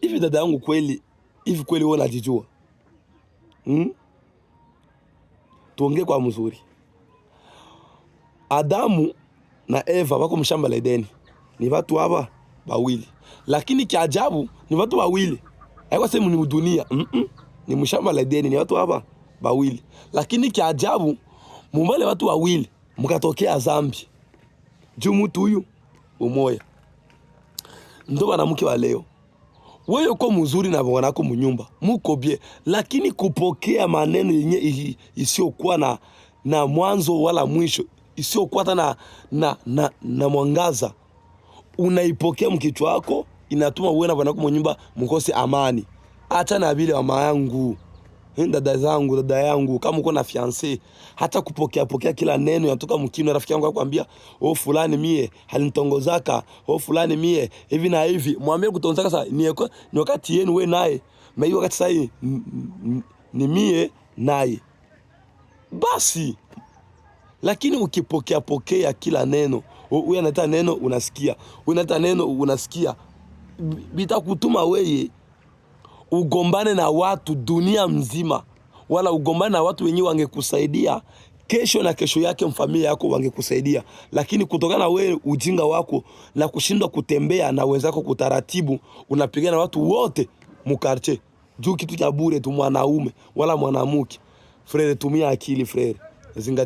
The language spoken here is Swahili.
Hivi dada yangu kweli, hivi kweli wewe unajijua? Tuongee kwa mzuri. Adamu na Eva wako mshamba la Edeni. Ni watu hapa wawili. Lakini kiajabu ni watu wawili. Haiko sema ni dunia. Ni mshamba la Edeni, ni watu hapa wawili. Lakini kiajabu mumbale watu wawili mkatokea dhambi. Juu mtu huyu umoja. Ndo wanamke wa leo. Wewe uko mzuri na bwanako mnyumba, muko bie, lakini kupokea maneno yenye isiyokuwa na mwanzo wala mwisho, isiyokuwa hata na mwangaza, unaipokea mkichwa wako, inatuma wewe na bwanako mnyumba mkose amani. Acha na vile mama yangu, dada yangu, kama uko na fiancé, hata pokea kila neno yanatoka mkino. Rafiki yangu akwambia, oh fulani mie halinitongozaka, oh fulani mie hivi na hivi, mwambie kutongozaka. Sasa ni wakati yenu wewe naye, na hiyo wakati sasa ni mie naye basi. Lakini ukipokea kila neno, wewe unaleta neno unasikia, unaleta neno unasikia, bitakutuma wewe ugombane na watu dunia mzima, wala ugombane na watu wenyewe wangekusaidia kesho na kesho yake, mfamilia yako wangekusaidia. Lakini kutokana na wewe ujinga wako na kushindwa kutembea na wenzako kutaratibu, unapigana na watu wote mukarche juu kitu cha bure tu, mwanaume wala mwanamke. Frere, tumia akili frere, zingatia.